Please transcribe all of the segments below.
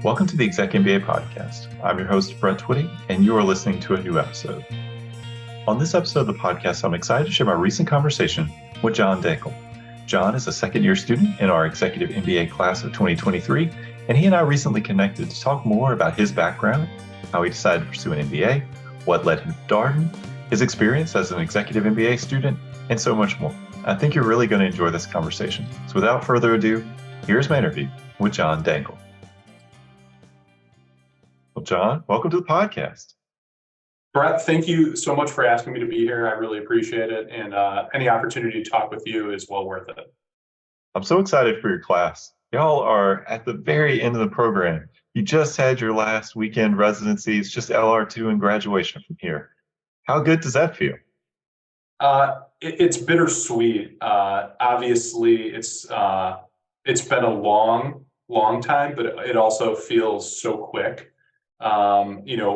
Welcome to the ExecMBA podcast. I'm your host, Brett Twitty, and you are listening to a new episode. On this episode of the podcast, I'm excited to share my recent conversation with Jon Dengel. Jon is a second-year student in our Executive MBA class of 2023, and he and I recently connected to talk more about his background, how he decided to pursue an MBA, what led him to Darden, his experience as an Executive MBA student, and so much more. I think you're really going to enjoy this conversation. So without further ado, here's my interview with Jon Dengel. Well, Jon, welcome to the podcast. Brett, thank you so much for asking me to be here. I really appreciate it. And any opportunity to talk with you is well worth it. I'm so excited for your class. Y'all are at the very end of the program. You just had your last weekend residencies, just LR2 and graduation from here. How good does that feel? It's bittersweet. Obviously, it's been a long time, but it also feels so quick.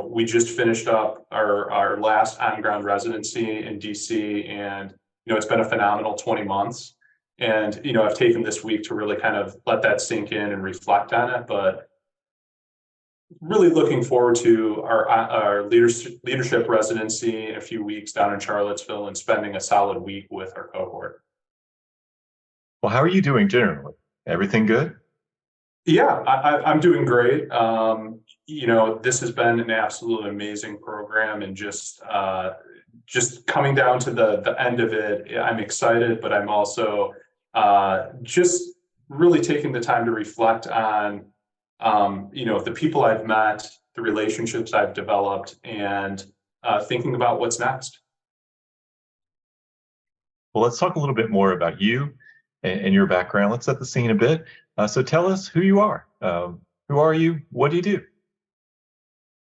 We just finished up our last on-ground residency in DC, and it's been a phenomenal 20 months. And I've taken this week to really kind of let that sink in and reflect on it. But really looking forward to our leadership residency in a few weeks down in Charlottesville and spending a solid week with our cohort. Well, how are you doing generally? Everything good? Yeah, I'm doing great. This has been an absolutely amazing program, and just coming down to the end of it, I'm excited, but I'm also just really taking the time to reflect on the people I've met, the relationships I've developed, and thinking about what's next. Well, let's talk a little bit more about you and your background. Let's set the scene a bit. So tell us who you are. Who are you? What do you do?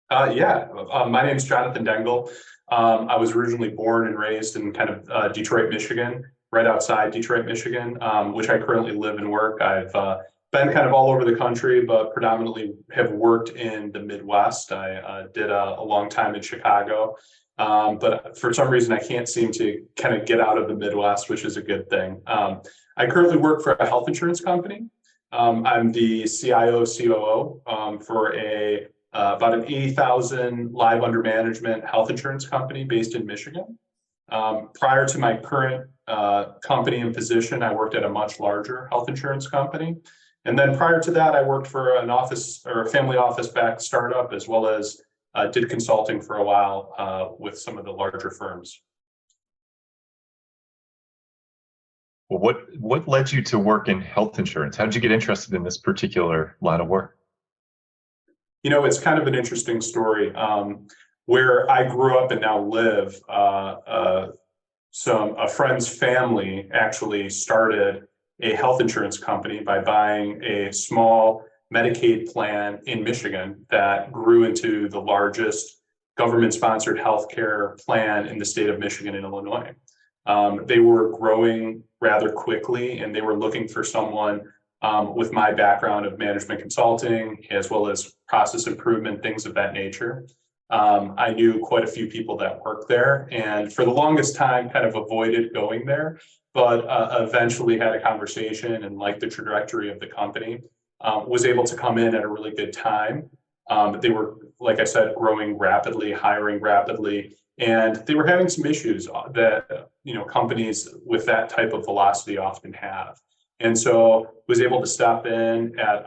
My name's Jonathan Dengel. I was originally born and raised in kind of Detroit, Michigan, right outside Detroit, Michigan, which I currently live and work. I've been kind of all over the country, but predominantly have worked in the Midwest. I did a long time in Chicago, but for some reason I can't seem to kind of get out of the Midwest, which is a good thing. I currently work for a health insurance company. I'm the CIO, COO for about an 80,000 live under management health insurance company based in Michigan. Prior to my current company and position, I worked at a much larger health insurance company. And then prior to that, I worked for an office or a family office backed startup, as well as did consulting for a while with some of the larger firms. Well, what led you to work in health insurance? How did you get interested in this particular line of work? It's kind of an interesting story. Where I grew up and now live, a friend's family actually started a health insurance company by buying a small Medicaid plan in Michigan that grew into the largest government-sponsored healthcare plan in the state of Michigan and Illinois. They were growing rather quickly, and they were looking for someone with my background of management consulting, as well as process improvement, things of that nature. I knew quite a few people that worked there, and for the longest time kind of avoided going there, but eventually had a conversation and liked the trajectory of the company. Was able to come in at a really good time. They were, like I said, growing rapidly, hiring rapidly, and they were having some issues that companies with that type of velocity often have. And so was able to step in at,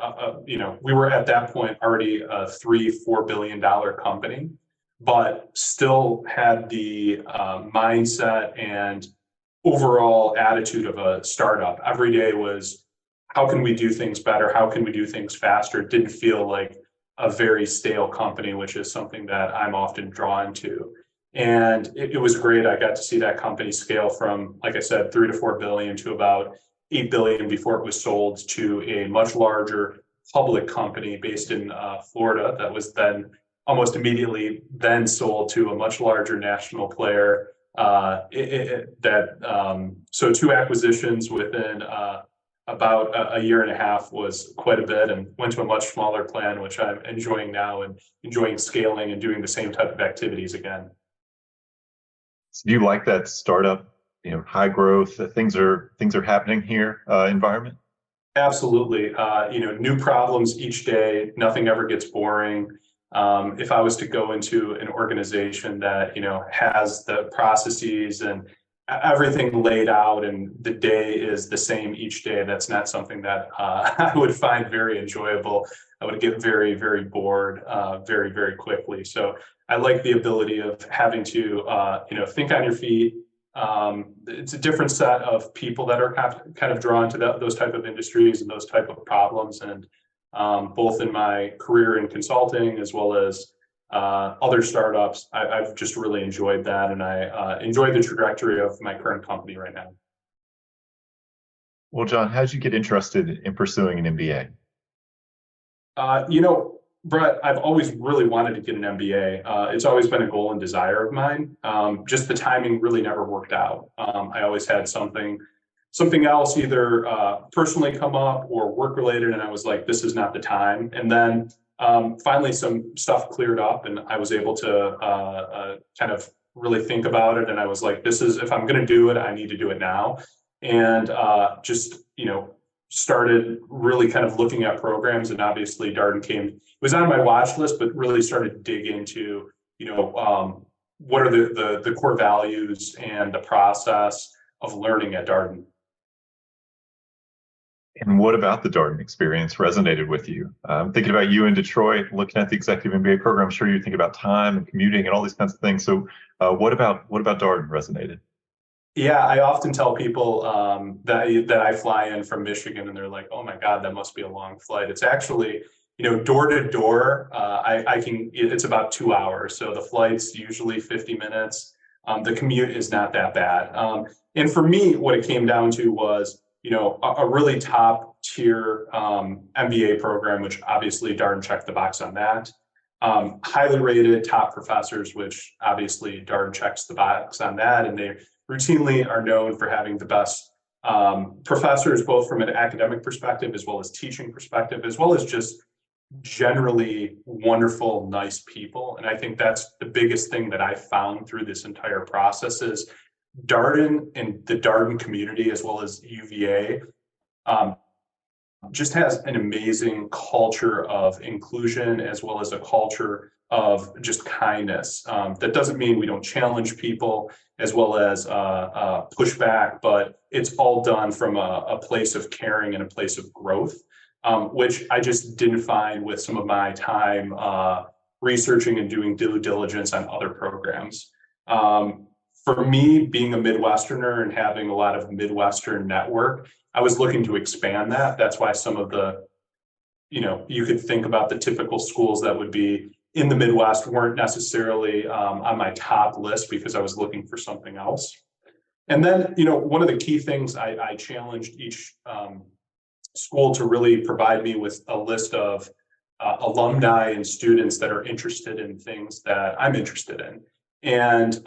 we were at that point already a $3-4 billion company, but still had the mindset and overall attitude of a startup. Every day was, how can we do things better? How can we do things faster? It didn't feel like a very stale company, which is something that I'm often drawn to. And it was great. I got to see that company scale from, like I said, 3 to 4 billion to about 8 billion before it was sold to a much larger public company based in Florida that was then almost immediately then sold to a much larger national player. So 2 acquisitions within about a year and a half was quite a bit, and went to a much smaller plan, which I'm enjoying now and enjoying scaling and doing the same type of activities again. So do you like that startup, high growth, things are happening here environment? Absolutely. New problems each day. Nothing ever gets boring. If I was to go into an organization that, has the processes and everything laid out and the day is the same each day, that's not something that I would find very enjoyable. I would get very, very bored very, very quickly. So I like the ability of having to, think on your feet. It's a different set of people that are kind of drawn to those type of industries and those type of problems. And both in my career in consulting as well as other startups, I've just really enjoyed that. And I enjoy the trajectory of my current company right now. Well, John, how did you get interested in pursuing an MBA? Brett, I've always really wanted to get an MBA. It's always been a goal and desire of mine. Just the timing really never worked out. I always had something else either personally come up or work related, and I was like, this is not the time. And then finally some stuff cleared up and I was able to kind of really think about it. And I was like, if I'm going to do it, I need to do it now. And started really kind of looking at programs, and obviously Darden it was on my watch list, but really started to dig into, what are the core values and the process of learning at Darden. And what about the Darden experience resonated with you? Thinking about you in Detroit, looking at the executive MBA program, I'm sure you think about time and commuting and all these kinds of things. So what about Darden resonated? Yeah, I often tell people that I fly in from Michigan, and they're like, "Oh my God, that must be a long flight." It's actually, door to door. It's about 2 hours, so the flight's usually 50 minutes. The commute is not that bad. And for me, what it came down to was, a really top tier MBA program, which obviously Darden checked the box on that. Highly rated top professors, which obviously Darden checks the box on that, and they routinely are known for having the best professors, both from an academic perspective as well as teaching perspective, as well as just generally wonderful, nice people. And I think that's the biggest thing that I found through this entire process is Darden and the Darden community, as well as UVA, just has an amazing culture of inclusion as well as a culture of just kindness. That doesn't mean we don't challenge people as well as push back, but it's all done from a place of caring and a place of growth, which I just didn't find with some of my time researching and doing due diligence on other programs. For me, being a Midwesterner and having a lot of Midwestern network, I was looking to expand that. That's why some of the, you could think about the typical schools that would be in the Midwest weren't necessarily on my top list because I was looking for something else. And then, one of the key things I challenged each school to really provide me with a list of alumni and students that are interested in things that I'm interested in. And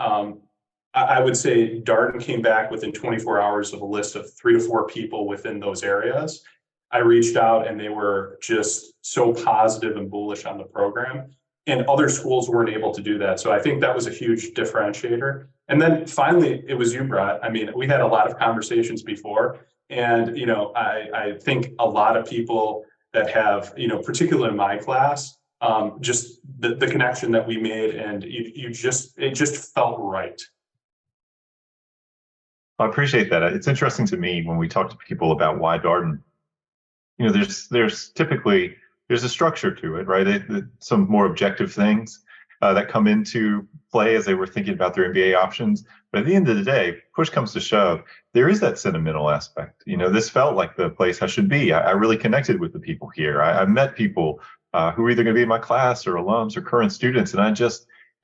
I would say Darden came back within 24 hours of a list of 3 to 4 people within those areas. I reached out and they were just so positive and bullish on the program. And other schools weren't able to do that. So I think that was a huge differentiator. And then finally, it was you, Brett. I mean, we had a lot of conversations before. And, I think a lot of people that have, particularly in my class, just the connection that we made, and it just felt right. I appreciate that. It's interesting to me when we talk to people about why Darden. There's typically there's a structure to it, right? Some more objective things that come into play as they were thinking about their MBA options. But at the end of the day, push comes to shove, there is that sentimental aspect. This felt like the place I should be. I really connected with the people here. I met people who were either going to be in my class or alums or current students, and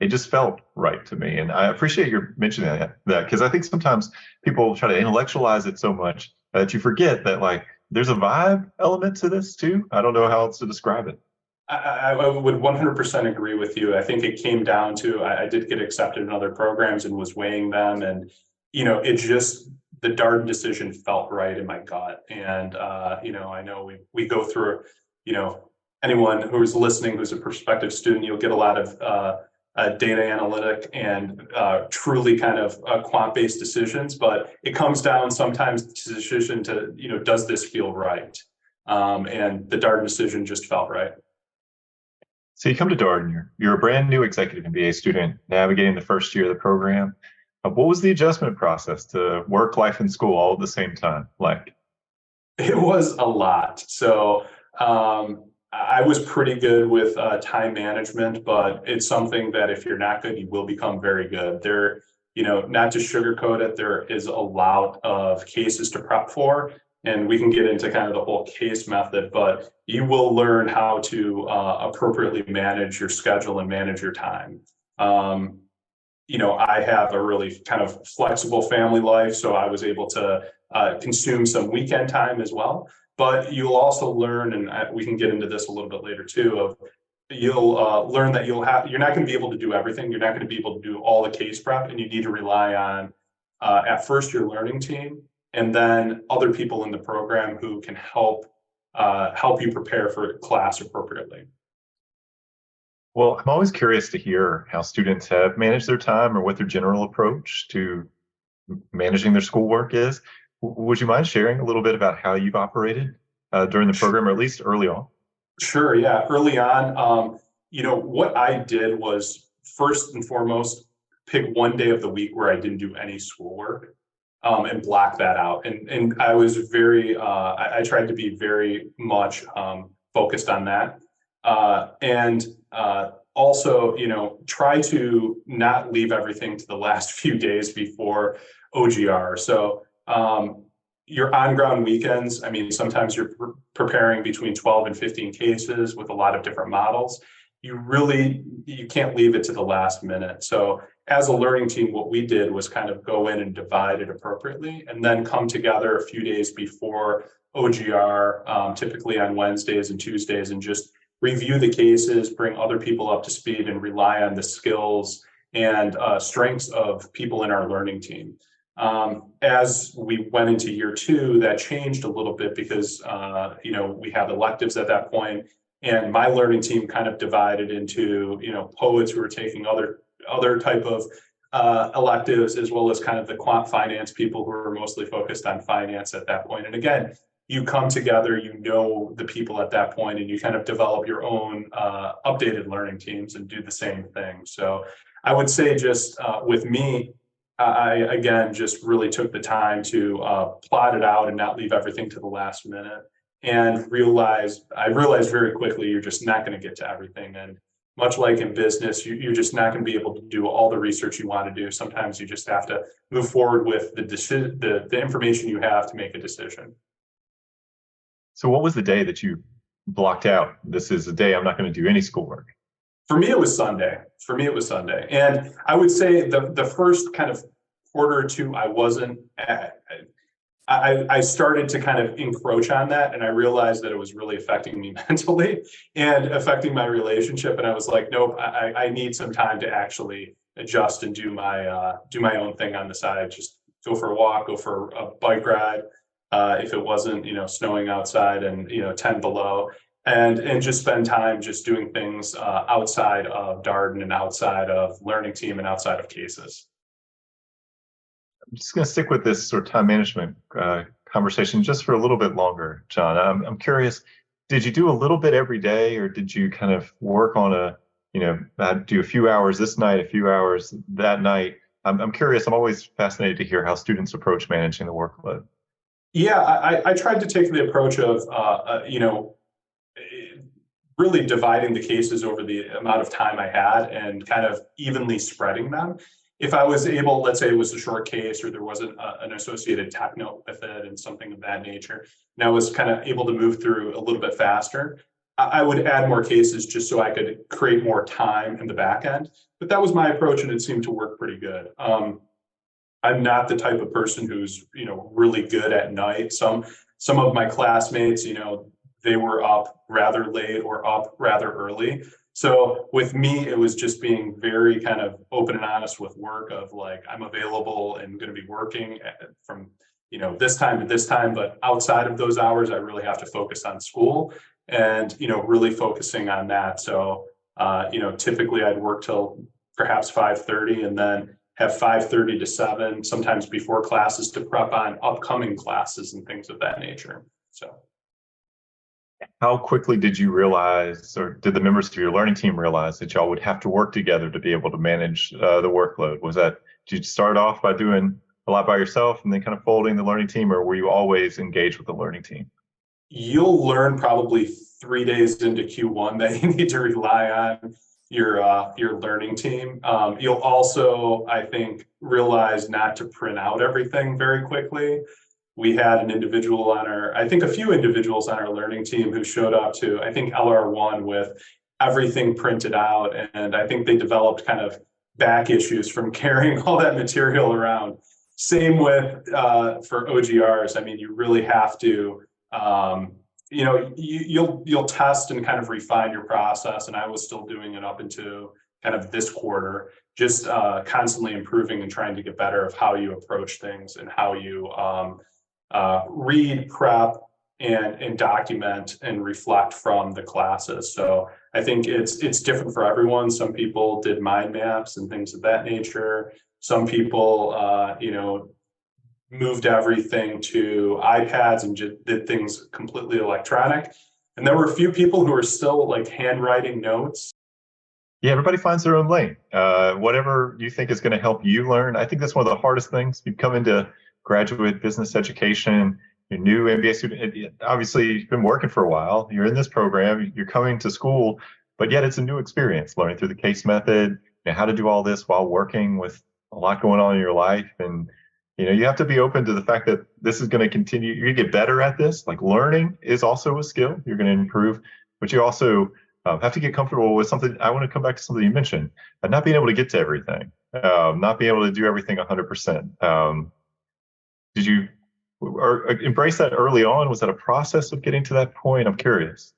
it just felt right to me. And I appreciate your mentioning that because I think sometimes people try to intellectualize it so much that you forget that there's a vibe element to this too. I don't know how else to describe it. I would 100% agree with you. I think it came down to I did get accepted in other programs and was weighing them, and it just the Darden decision felt right in my gut. And I know we go through anyone who's listening who's a prospective student, you'll get a lot of data analytic and truly kind of quant-based decisions, but it comes down sometimes to the decision to does this feel right? And the Darden decision just felt right. So you come to Darden, you're a brand new executive MBA student navigating the first year of the program. What was the adjustment process to work, life, and school all at the same time like? It was a lot. So I was pretty good with time management, but it's something that if you're not good, you will become very good. Not to sugarcoat it, there is a lot of cases to prep for, and we can get into kind of the whole case method, but you will learn how to appropriately manage your schedule and manage your time. I have a really kind of flexible family life, so I was able to consume some weekend time as well. But you'll also learn, and we can get into this a little bit later too, of you'll learn that you're not going to be able to do everything. You're not going to be able to do all the case prep, and you need to rely on at first your learning team, and then other people in the program who can help you prepare for class appropriately. Well, I'm always curious to hear how students have managed their time or what their general approach to managing their schoolwork is. Would you mind sharing a little bit about how you've operated during the program, or at least early on? Sure. Yeah. Early on, what I did was first and foremost pick one day of the week where I didn't do any schoolwork, and block that out. And I was I tried to be very much focused on that. And also, try to not leave everything to the last few days before OGR. So your on-ground weekends, I mean, sometimes you're preparing between 12 and 15 cases with a lot of different models. You can't leave it to the last minute. So as a learning team, what we did was kind of go in and divide it appropriately, and then come together a few days before OGR, typically on Wednesdays and Tuesdays, and just review the cases, bring other people up to speed, and rely on the skills and strengths of people in our learning team. As we went into year two, that changed a little bit because we had electives at that point, and my learning team kind of divided into poets who were taking other type of electives, as well as kind of the quant finance people who were mostly focused on finance at that point. And again, you come together, the people at that point, and you kind of develop your own updated learning teams and do the same thing. So I would say just with me, I again just really took the time to plot it out and not leave everything to the last minute, and I realized very quickly you're just not going to get to everything. And much like in business, you're just not going to be able to do all the research you want to do. Sometimes you just have to move forward with the information you have to make a decision. So what was the day that you blocked out? This is a day I'm not going to do any schoolwork. For me, it was Sunday. And I would say the first kind of quarter or two, I started to kind of encroach on that, and I realized that it was really affecting me mentally and affecting my relationship. And I was like, nope, I need some time to actually adjust and do my own thing on the side. Just go for a walk, go for a bike ride. If it wasn't, snowing outside and, 10 below, and just spend time just doing things outside of Darden and outside of learning team and outside of cases. I'm just going to stick with this sort of time management conversation just for a little bit longer, Jon. I'm curious, did you do a little bit every day, or did you kind of work on do a few hours this night, a few hours that night? I'm curious. I'm always fascinated to hear how students approach managing the workload. Yeah, I tried to take the approach of, really dividing the cases over the amount of time I had and kind of evenly spreading them. If I was able, let's say it was a short case or there wasn't an associated tech note with it and something of that nature, and I was kind of able to move through a little bit faster, I would add more cases just so I could create more time in the back end. But that was my approach, and it seemed to work pretty good. I'm not the type of person who's, really good at night. Some of my classmates, they were up rather late or up rather early. So with me, it was just being very kind of open and honest with work of like, I'm available and going to be working from, this time to this time, but outside of those hours, I really have to focus on school and, really focusing on that. So, typically I'd work till perhaps 5:30 and then have 5:30 to 7, sometimes before classes, to prep on upcoming classes and things of that nature. So How quickly did you realize, or did the members of your learning team realize that y'all would have to work together to be able to manage the workload? Did you start off by doing a lot by yourself and then kind of folding the learning team, or were you always engaged with the learning team? You'll learn probably 3 days into Q1 that you need to rely on your learning team. You'll also, I think, realize not to print out everything very quickly. We had an individual on I think a few individuals on our learning team who showed up to, I think, LR1 with everything printed out. And I think they developed kind of back issues from carrying all that material around. Same with for OGRs. I mean, you really have to, you'll test and kind of refine your process. And I was still doing it up into kind of this quarter, just constantly improving and trying to get better of how you approach things and how you read, prep, and document and reflect from the classes. So I think it's different for everyone. Some people did mind maps and things of that nature. Some people, moved everything to iPads and just did things completely electronic. And there were a few people who were still like handwriting notes. Yeah, everybody finds their own lane. Whatever you think is going to help you learn. I think that's one of the hardest things. You come into graduate business education, you're new MBA student. Obviously, you've been working for a while. You're in this program. You're coming to school, but yet it's a new experience. Learning through the case method, how to do all this while working with a lot going on in your life, and you have to be open to the fact that this is going to continue. You're going to get better at this. Like learning is also a skill. You're going to improve, but you also have to get comfortable with something. I want to come back to something you mentioned, not being able to get to everything, not being able to do everything 100%. Did you embrace that early on? Was that a process of getting to that point? I'm curious.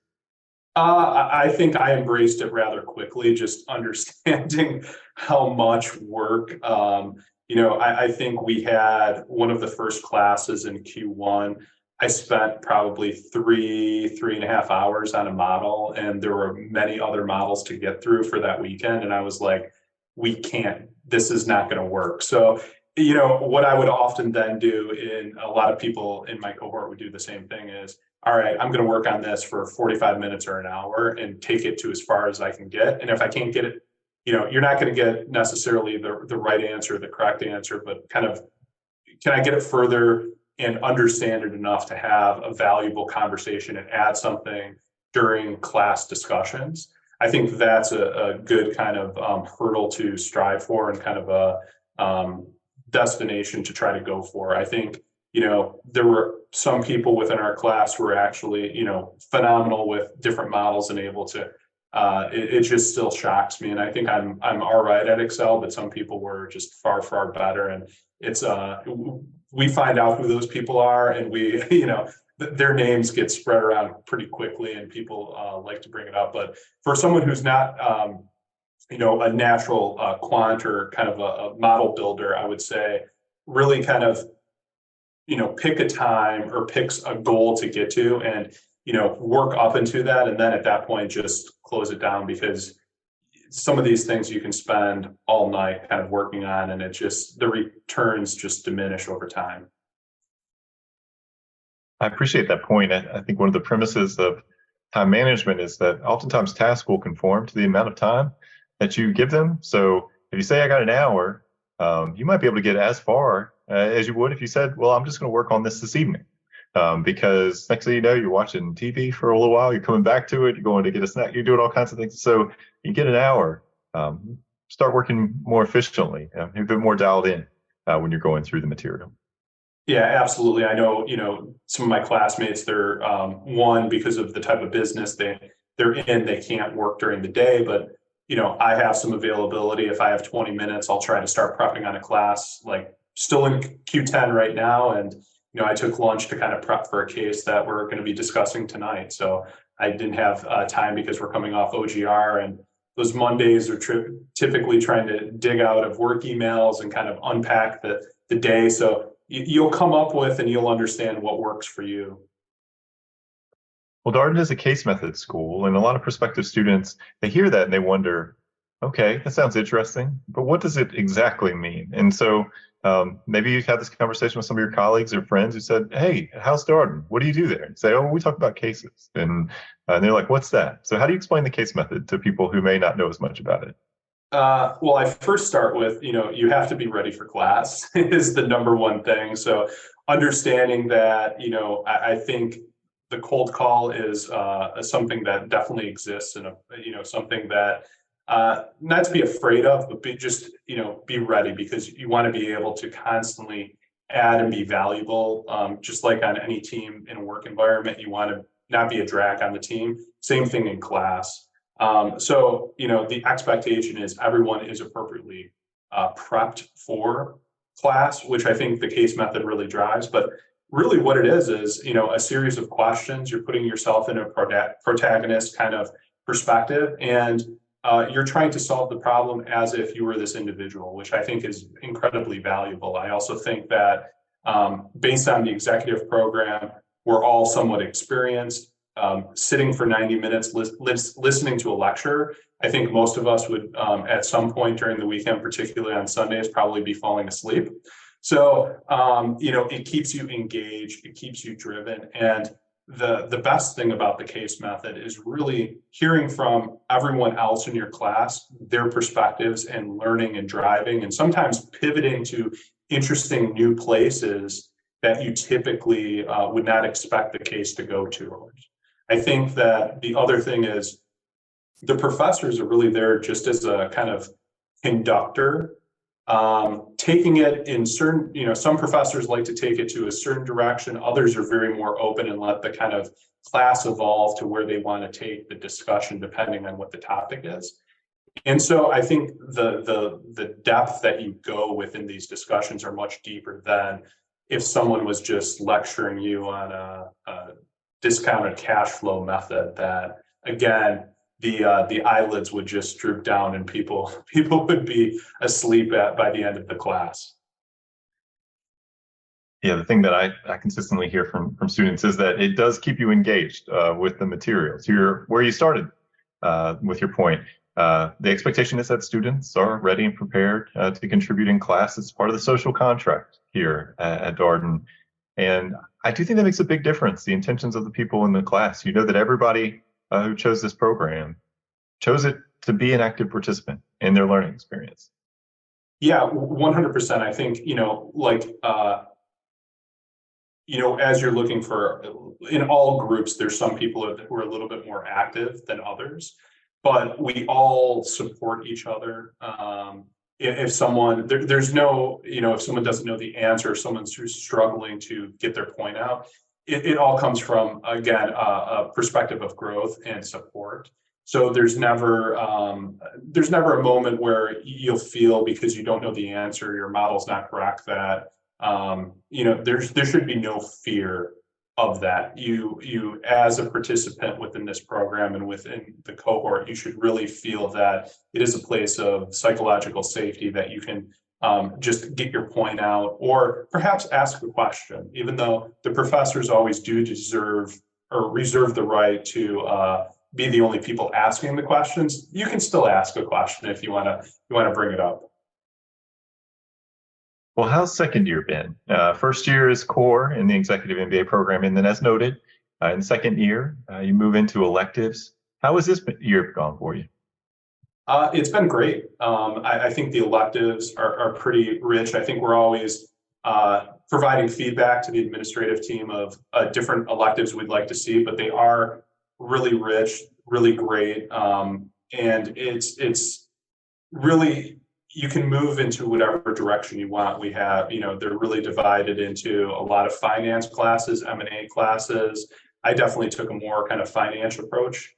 I think I embraced it rather quickly, just understanding how much work. I think we had one of the first classes in Q1. I spent probably 3.5 hours on a model, and there were many other models to get through for that weekend. And I was like, this is not going to work. So, what I would often then do, and a lot of people in my cohort would do the same thing, is, all right, I'm going to work on this for 45 minutes or an hour and take it to as far as I can get. And if I can't get it, you're not going to get necessarily the right answer, the correct answer, but kind of, can I get it further and understand it enough to have a valuable conversation and add something during class discussions? I think that's a good kind of hurdle to strive for and kind of a destination to try to go for. I think, there were some people within our class who were actually, phenomenal with different models and able to, it just still shocks me. And I think I'm all right at Excel, but some people were just far, far better. And it's, we find out who those people are, and we, their names get spread around pretty quickly, and people like to bring it up. But for someone who's not, a natural quant or kind of a model builder, I would say really kind of, pick a time or picks a goal to get to, and, work up into that. And then at that point, just close it down, because some of these things you can spend all night kind of working on, and the returns just diminish over time. I appreciate that point. I think one of the premises of time management is that oftentimes tasks will conform to the amount of time that you give them. So if you say I got an hour, you might be able to get as far as you would if you said, well, I'm just going to work on this evening. Because next thing you know, you're watching TV for a little while, you're coming back to it, you're going to get a snack, you're doing all kinds of things. So you get an hour, start working more efficiently, a bit more dialed in when you're going through the material. Yeah, absolutely. I know, some of my classmates, they're one, because of the type of business they're in, they can't work during the day, but I have some availability. If I have 20 minutes, I'll try to start prepping on a class, like still in Q10 right now. And I took lunch to kind of prep for a case that we're going to be discussing tonight. So I didn't have time because we're coming off OGR, and those Mondays are typically trying to dig out of work emails and kind of unpack the day. So you'll come up with and you'll understand what works for you. Well, Darden is a case method school, and a lot of prospective students, they hear that and they wonder, Okay, that sounds interesting, but what does it exactly mean? And so maybe you've had this conversation with some of your colleagues or friends who said, "Hey, how's Darden? What do you do there?" And say, "Oh, we talk about cases." And they're like, "What's that?" So how do you explain the case method to people who may not know as much about it? Well, I first start with, you have to be ready for class is the number one thing. So understanding that, I think the cold call is something that definitely exists and, something that not to be afraid of, but be ready because you want to be able to constantly add and be valuable. Just like on any team in a work environment, you want to not be a drag on the team. Same thing in class. So, the expectation is everyone is appropriately prepped for class, which I think the case method really drives. But really what it is, a series of questions. You're putting yourself in a protagonist kind of perspective, and you're trying to solve the problem as if you were this individual, which I think is incredibly valuable. I also think that based on the executive program, we're all somewhat experienced. Sitting for 90 minutes listening to a lecture, I think most of us would at some point during the weekend, particularly on Sundays, probably be falling asleep. So it keeps you engaged, it keeps you driven. And the best thing about the case method is really hearing from everyone else in your class, their perspectives, and learning and driving, and sometimes pivoting to interesting new places that you typically would not expect the case to go to. I think that the other thing is the professors are really there just as a kind of conductor, taking it in certain, some professors like to take it to a certain direction. Others are very more open and let the kind of class evolve to where they want to take the discussion depending on what the topic is. And so I think the depth that you go within these discussions are much deeper than if someone was just lecturing you on a discounted cash flow method that, again, the eyelids would just droop down and people would be asleep by the end of the class. Yeah, the thing that I consistently hear from students is that it does keep you engaged with the materials. You're where you started with your point. The expectation is that students are ready and prepared to contribute in class. It's part of the social contract here at Darden. And I do think that makes a big difference, the intentions of the people in the class. You know that everybody who chose this program chose it to be an active participant in their learning experience. Yeah, 100%. I think, as you're looking for, in all groups, there's some people who are a little bit more active than others, but we all support each other. If someone, there's no, if someone doesn't know the answer, if someone's struggling to get their point out, it all comes from, again, a perspective of growth and support. So there's never a moment where you'll feel because you don't know the answer, your model's not correct, that there should be no fear of that. You as a participant within this program and within the cohort, you should really feel that it is a place of psychological safety, that you can just get your point out or perhaps ask a question, even though the professors always do deserve or reserve the right to be the only people asking the questions. You can still ask a question if you want to bring it up. Well, how's second year been? First year is core in the Executive MBA program, and then as noted, in second year, you move into electives. How has this year gone for you? It's been great. I think the electives are pretty rich. I think we're always providing feedback to the administrative team of different electives we'd like to see, but they are really rich, really great, and it's really, you can move into whatever direction you want. We have, they're really divided into a lot of finance classes, M&A classes. I definitely took a more kind of financial approach.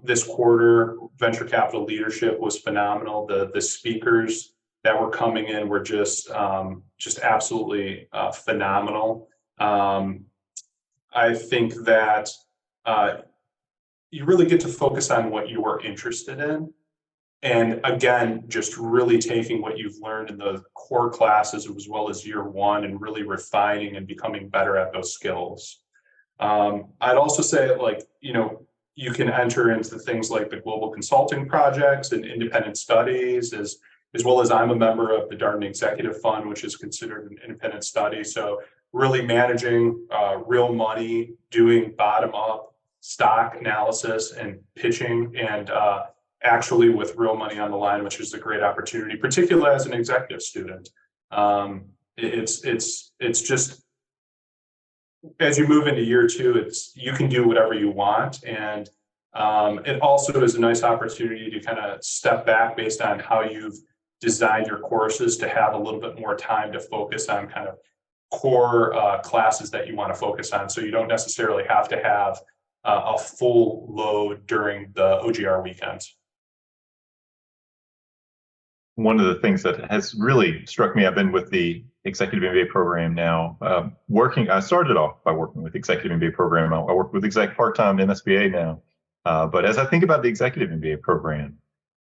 This quarter, venture capital leadership was phenomenal. The speakers that were coming in were just absolutely phenomenal. I think that you really get to focus on what you are interested in. And again, just really taking what you've learned in the core classes as well as year one and really refining and becoming better at those skills. I'd also say, you can enter into things like the global consulting projects and independent studies, as well as I'm a member of the Darden Executive Fund, which is considered an independent study. So really managing real money, doing bottom-up stock analysis and pitching, and actually with real money on the line, which is a great opportunity, particularly as an executive student. It's just, as you move into year two, you can do whatever you want, and it also is a nice opportunity to kind of step back based on how you've designed your courses to have a little bit more time to focus on kind of core classes that you want to focus on. So you don't necessarily have to have a full load during the OGR weekends. One of the things that has really struck me, I've been with the Executive MBA program now. I started off by working with Executive MBA program. I work with Exec part-time MSBA now. But as I think about the Executive MBA program,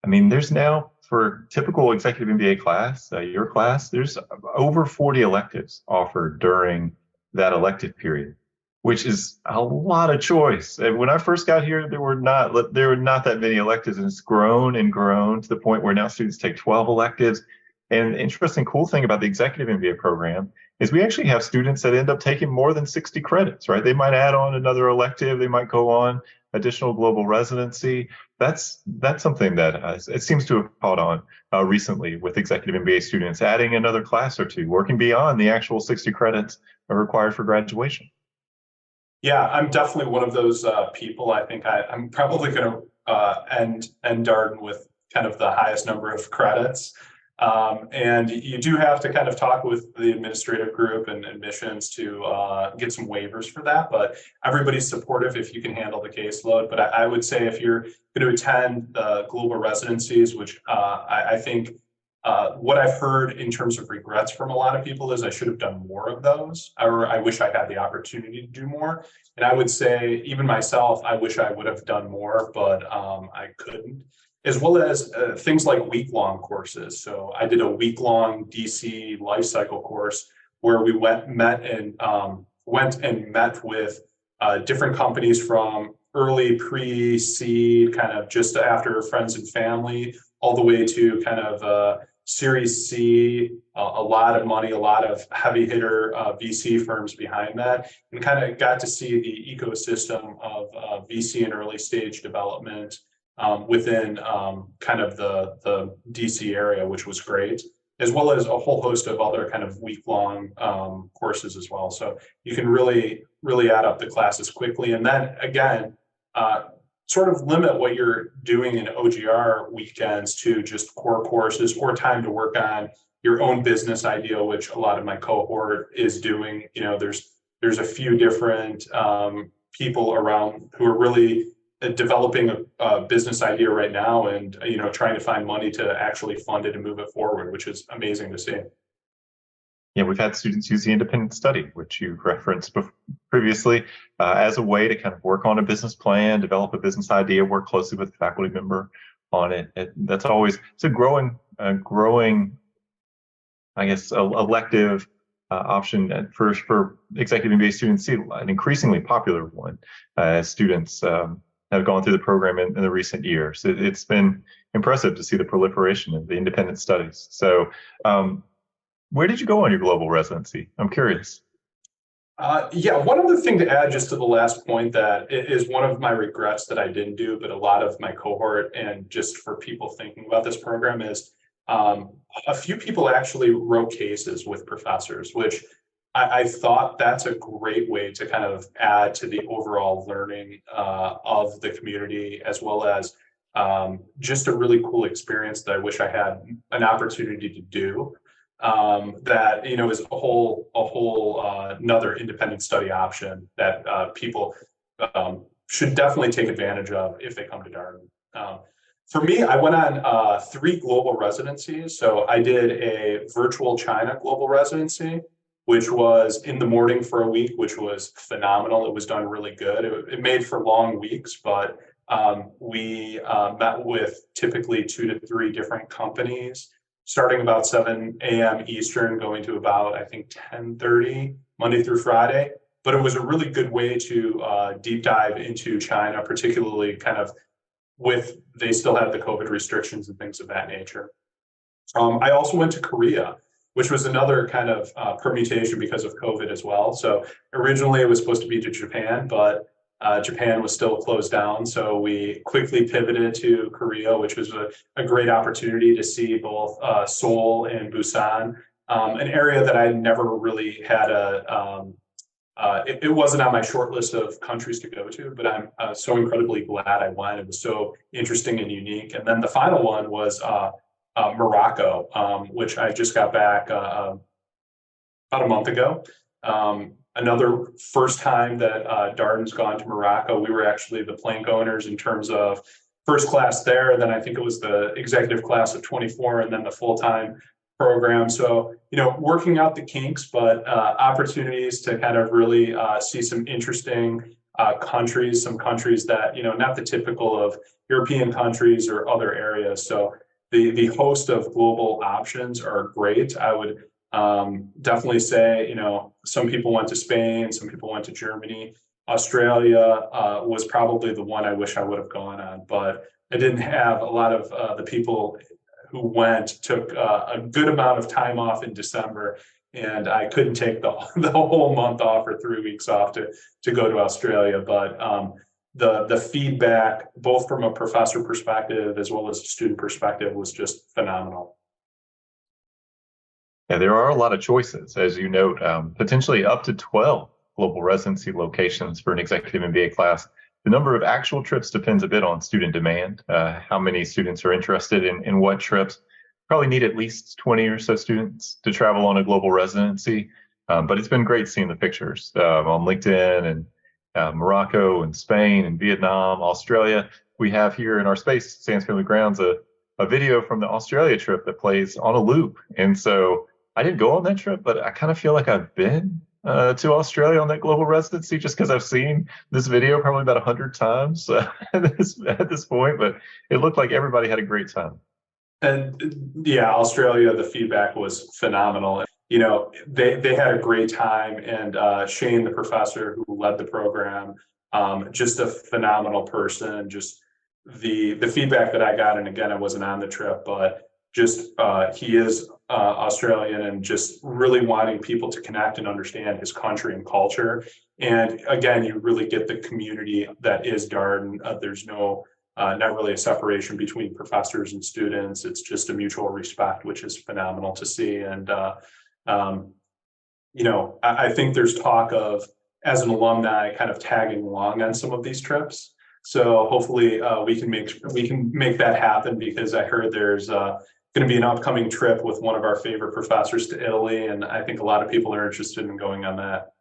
I mean, there's now, for typical Executive MBA class, your class, there's over 40 electives offered during that elective period, which is a lot of choice. And when I first got here, there were not that many electives, and it's grown and grown to the point where now students take 12 electives. And the interesting, cool thing about the Executive MBA program is we actually have students that end up taking more than 60 credits, right? They might add on another elective, they might go on additional global residency. That's something that it seems to have caught on recently with Executive MBA students, adding another class or two, working beyond the actual 60 credits required for graduation. Yeah, I'm definitely one of those people. I think I'm probably going to end Darden with kind of the highest number of credits. And you do have to kind of talk with the administrative group and admissions to get some waivers for that, but everybody's supportive if you can handle the caseload. But I would say if you're going to attend the global residencies, which I think what I've heard in terms of regrets from a lot of people is I should have done more of those, or I wish I had the opportunity to do more. And I would say, even myself, I wish I would have done more, but I couldn't. As well as things like week-long courses. So I did a week-long DC life cycle course where we went and met with different companies from early pre-seed, kind of just after friends and family, all the way to kind of Series C, a lot of money, a lot of heavy hitter VC firms behind that, and kind of got to see the ecosystem of VC and early stage development within kind of the DC area, which was great, as well as a whole host of other kind of week-long courses as well. So you can really add up the classes quickly. And then again, sort of limit what you're doing in OGR weekends to just core courses or time to work on your own business idea, which a lot of my cohort is doing. You know, there's a few different people around who are really developing a business idea right now, and trying to find money to actually fund it and move it forward, which is amazing to see. Yeah, we've had students use the independent study, which you referenced previously, as a way to kind of work on a business plan, develop a business idea, work closely with a faculty member on it. It's a growing, I guess, elective option for Executive MBA students, an increasingly popular one as students have gone through the program in the recent years. It's been impressive to see the proliferation of the independent studies. So where did you go on your global residency? I'm curious. Yeah, one other thing to add just to the last point that is one of my regrets that I didn't do, but a lot of my cohort and just for people thinking about this program is a few people actually wrote cases with professors, which I thought that's a great way to kind of add to the overall learning of the community, as well as just a really cool experience that I wish I had an opportunity to do. That is a whole another independent study option that people should definitely take advantage of if they come to Darden. For me, I went on 3 global residencies. So I did a virtual China global residency, which was in the morning for a week, which was phenomenal. It was done really good. It made for long weeks, but we met with typically 2 to 3 different companies, starting about 7 a.m. Eastern, going to about, I think, 10:30 Monday through Friday. but it was a really good way to deep dive into China, particularly kind of they still had the COVID restrictions and things of that nature. I also went to Korea, which was another kind of permutation because of COVID as well. So originally it was supposed to be to Japan, but Japan was still closed down. So we quickly pivoted to Korea, which was a great opportunity to see both Seoul and Busan, an area that I never really had it wasn't on my short list of countries to go to, but I'm so incredibly glad I went. It was so interesting and unique. And then the final one was Morocco, which I just got back about a month ago. Another first time that Darden's gone to Morocco. We were actually the plank owners in terms of first class there. Then I think it was the executive class of 24 and then the full-time program. So, working out the kinks, but opportunities to kind of really see some interesting countries, some countries that, not the typical of European countries or other areas. So the host of global options are great. I would definitely say, some people went to Spain, some people went to Germany. Australia was probably the one I wish I would have gone on, but I didn't have a lot of the people who took a good amount of time off in December, and I couldn't take the whole month off or 3 weeks off to go to Australia. But the feedback, both from a professor perspective as well as a student perspective, was just phenomenal. Yeah, there are a lot of choices, as you note, potentially up to 12 global residency locations for an executive MBA class. The number of actual trips depends a bit on student demand, how many students are interested in what trips. Probably need at least 20 or so students to travel on a global residency. But it's been great seeing the pictures on LinkedIn and Morocco and Spain and Vietnam, Australia. We have here in our space, Sands Family Grounds, a video from the Australia trip that plays on a loop. And so I didn't go on that trip, but I kind of feel like I've been to Australia on that global residency just because I've seen this video probably about 100 times at this point, but it looked like everybody had a great time. And yeah, Australia, the feedback was phenomenal. They had a great time, and Shane, the professor who led the program, just a phenomenal person. Just the feedback that I got, and again, I wasn't on the trip, but just he is Australian, and just really wanting people to connect and understand his country and culture. And again, you really get the community that is Darden. There's not really a separation between professors and students. It's just a mutual respect, which is phenomenal to see. And I think there's talk of, as an alumni, kind of tagging along on some of these trips. So hopefully we can make that happen, because I heard there's going to be an upcoming trip with one of our favorite professors to Italy, and I think a lot of people are interested in going on that.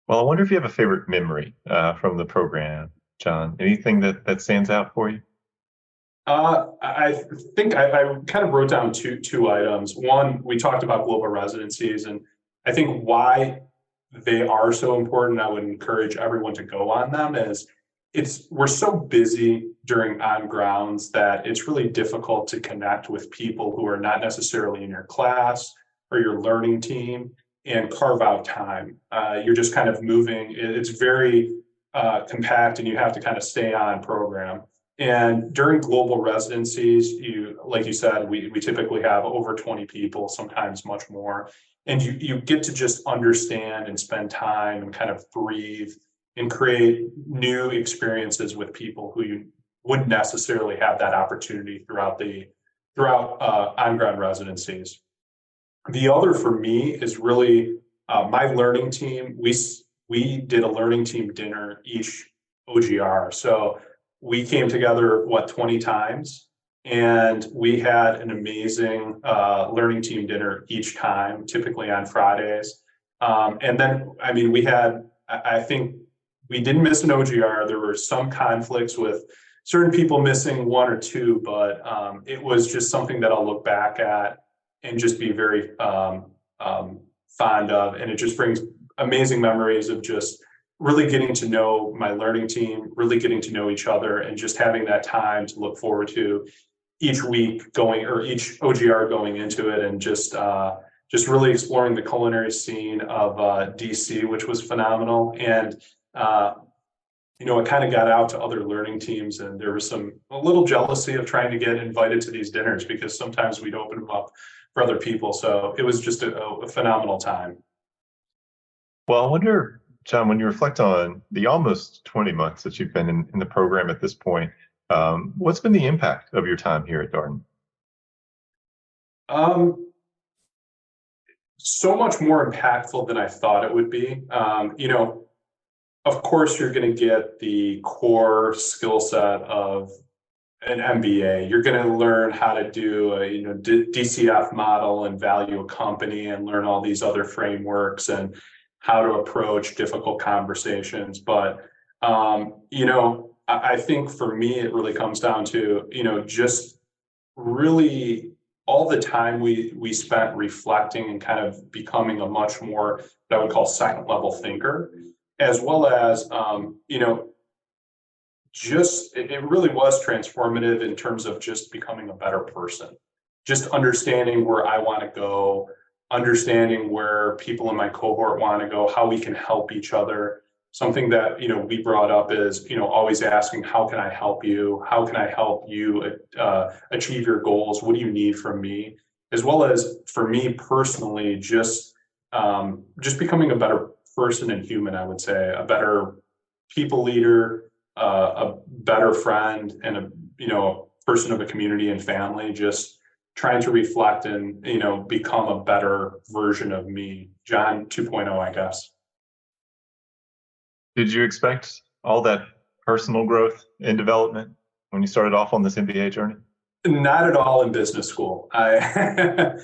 Well, I wonder if you have a favorite memory from the program, Jon. Anything that stands out for you? I think I kind of wrote down two items. One, we talked about global residencies, and I think why they are so important. I would encourage everyone to go on them. We're so busy during on grounds that it's really difficult to connect with people who are not necessarily in your class or your learning team and carve out time. You're just kind of moving. It's very compact, and you have to kind of stay on program. And during global residencies, like you said, we typically have over 20 people, sometimes much more. And you get to just understand and spend time and kind of breathe and create new experiences with people who you wouldn't necessarily have that opportunity throughout on-ground residencies. The other for me is really my learning team. We did a learning team dinner each OGR. So we came together, 20 times, and we had an amazing learning team dinner each time, typically on Fridays. And then, I think we didn't miss an OGR. There were some conflicts with certain people missing one or two, but it was just something that I'll look back at and just be very fond of. And it just brings amazing memories of just really getting to know my learning team, really getting to know each other, and just having that time to look forward to each week each OGR going into it, and just just really exploring the culinary scene of DC, which was phenomenal. And it kind of got out to other learning teams, and there was a little jealousy of trying to get invited to these dinners because sometimes we'd open them up for other people. So it was just a phenomenal time. Well, I wonder, John, when you reflect on the almost 20 months that you've been in the program at this point, what's been the impact of your time here at Darden? So much more impactful than I thought it would be. Of course, you're going to get the core skill set of an MBA. You're going to learn how to do a DCF model and value a company and learn all these other frameworks and how to approach difficult conversations. But I think for me, it really comes down to just really all the time we spent reflecting and kind of becoming a much more what I would call second level thinker, as well as just it really was transformative in terms of just becoming a better person, just understanding where I want to go, understanding where people in my cohort want to go, how we can help each other. Something that we brought up is always asking, how can I help you? How can I help you achieve your goals? What do you need from me? As well as for me personally, just becoming a better person and human, I would say, a better people leader, a better friend, and a person of a community and family. Just trying to reflect and become a better version of me, John 2.0, I guess. Did you expect all that personal growth and development when you started off on this MBA journey? Not at all in business school. I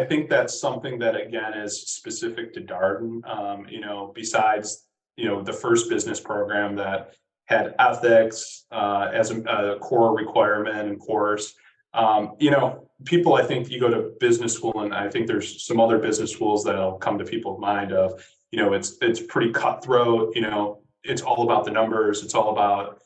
think that's something that, again, is specific to Darden. Besides, the first business program that had ethics as a core requirement and course. People, I think you go to business school, and I think there's some other business schools that'll come to people's mind of, it's pretty cutthroat. It's all about the numbers. It's all about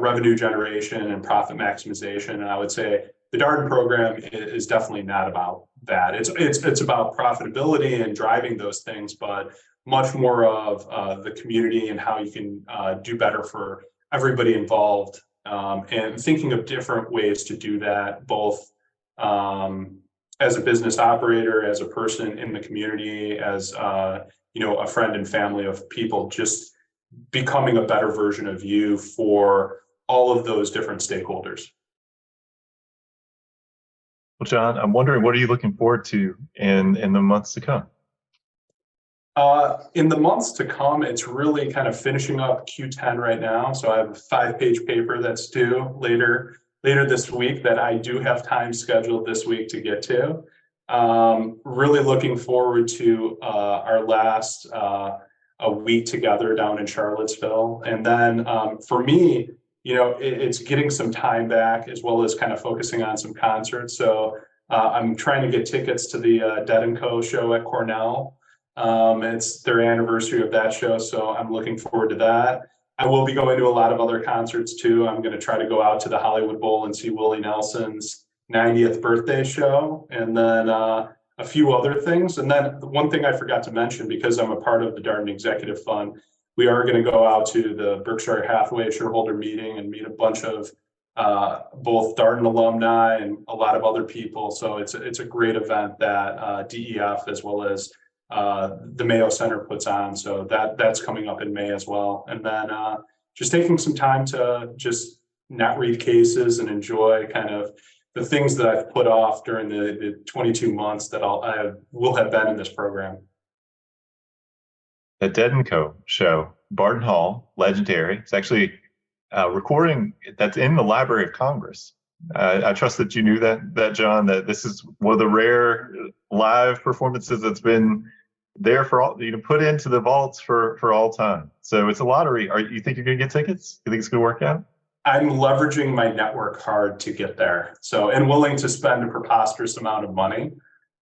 revenue generation and profit maximization. And I would say the Darden program is definitely not about that. It's about profitability and driving those things, but much more of the community and how you can do better for everybody involved, and thinking of different ways to do that, both as a business operator, as a person in the community, as a friend and family of people, just becoming a better version of you for all of those different stakeholders. Well, John, I'm wondering, what are you looking forward to in the months to come? In the months to come, it's really kind of finishing up Q10 right now. So I have a 5-page paper that's due later this week that I do have time scheduled this week to get to. Really looking forward to our last a week together down in Charlottesville. And then for me, it's getting some time back, as well as kind of focusing on some concerts. So I'm trying to get tickets to the Dead & Co show at Cornell. It's their anniversary of that show, so I'm looking forward to that. I will be going to a lot of other concerts too. I'm going to try to go out to the Hollywood Bowl and see Willie Nelson's 90th birthday show, and then a few other things. And then one thing I forgot to mention, because I'm a part of the Darden Executive Fund, we are going to go out to the Berkshire Hathaway shareholder meeting and meet a bunch of both Darden alumni and a lot of other people. So it's a great event that DEF, as well as the Mayo Center, puts on. So that's coming up in May as well. And then just taking some time to just not read cases and enjoy kind of the things that I've put off during the 22 months that I will have been in this program. The Dead & Co show, Barton Hall, legendary. It's actually a recording that's in the Library of Congress. I trust that you knew that, John, that this is one of the rare live performances that's been there for all, put into the vaults for all time. So it's a lottery. You think you're going to get tickets? You think it's going to work out? I'm leveraging my network hard to get there. So, and willing to spend a preposterous amount of money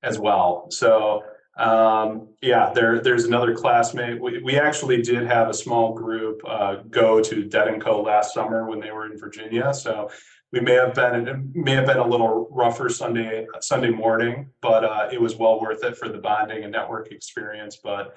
as well. So, there's another classmate. We actually did have a small group go to Dead & Co last summer when they were in Virginia. So we may have been a little rougher Sunday morning, but it was well worth it for the bonding and network experience. But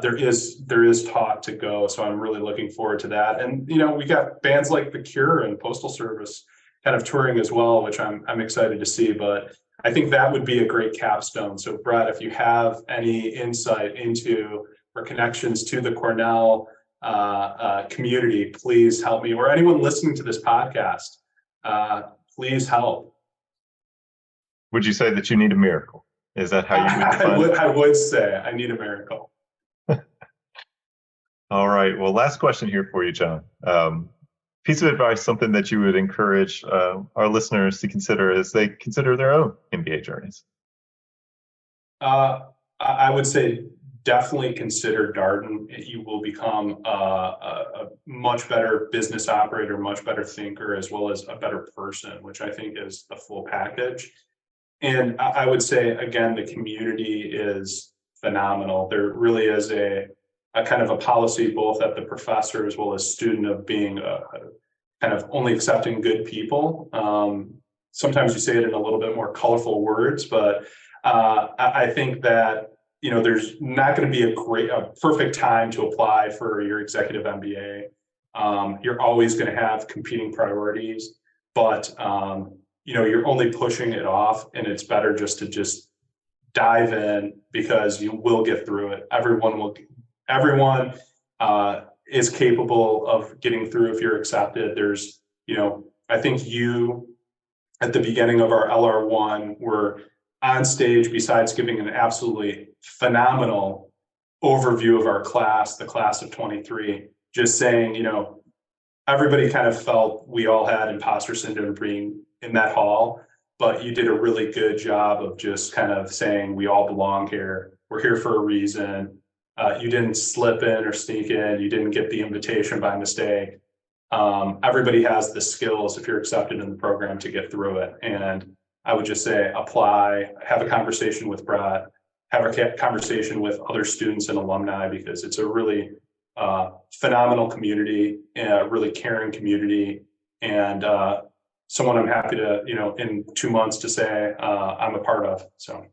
there is talk to go, so I'm really looking forward to that. And we got bands like The Cure and Postal Service kind of touring as well, which I'm excited to see. But I think that would be a great capstone. So Brett, if you have any insight into or connections to the Cornell community, please help me, or anyone listening to this podcast, please help. Would you say that you need a miracle? Is that how you would define it? I would say I need a miracle. All right. Well, last question here for you, Jon. Piece of advice, something that you would encourage our listeners to consider as they consider their own MBA journeys. I would say definitely consider Darden. You will become a much better business operator, much better thinker, as well as a better person, which I think is the full package. And I would say, again, the community is phenomenal. There really is a kind of a policy, both at the professor as well as student, of being kind of only accepting good people. Sometimes you say it in a little bit more colorful words, but I think that there's not going to be a perfect time to apply for your executive MBA. You're always going to have competing priorities, but you're only pushing it off, and it's better just to dive in, because you will get through it. Everyone is capable of getting through if you're accepted. There's, I think you, at the beginning of our LR1, were on stage, besides giving an absolutely phenomenal overview of our class, the class of 23, just saying, everybody kind of felt we all had imposter syndrome being in that hall, but you did a really good job of just kind of saying, we all belong here. We're here for a reason. You didn't slip in or sneak in. You didn't get the invitation by mistake. Everybody has the skills, if you're accepted in the program, to get through it. And I would just say, apply, have a conversation with Brett, have a conversation with other students and alumni, because it's a really phenomenal community, a really caring community, and someone I'm happy to, in 2 months to say I'm a part of. So.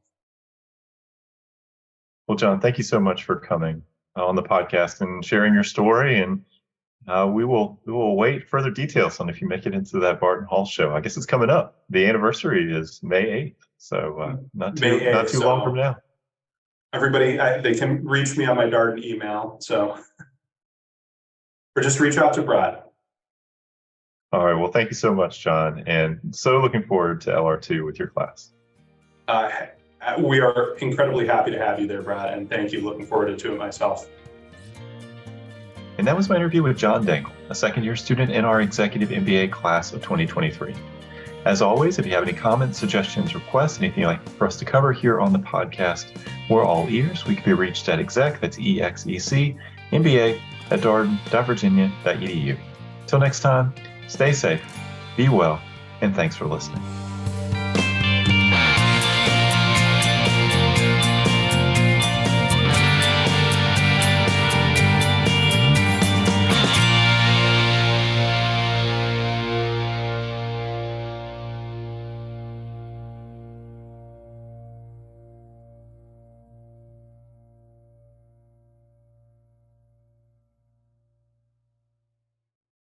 Well, Jon, thank you so much for coming on the podcast and sharing your story. And we will await further details on if you make it into that Barton Hall show. I guess it's coming up. The anniversary is May 8th, so not too long from now. Everybody, they can reach me on my Darden email, so or just reach out to Brad. All right. Well, thank you so much, Jon, and so looking forward to LR2 with your class. We are incredibly happy to have you there, Brad, and thank you. Looking forward to it myself. And that was my interview with Jon Dengel, a second-year student in our Executive MBA class of 2023. As always, if you have any comments, suggestions, requests, anything you'd like for us to cover here on the podcast, we're all ears. We can be reached at exec, that's EXEC, MBA at darden.virginia.edu. Till next time, stay safe, be well, and thanks for listening.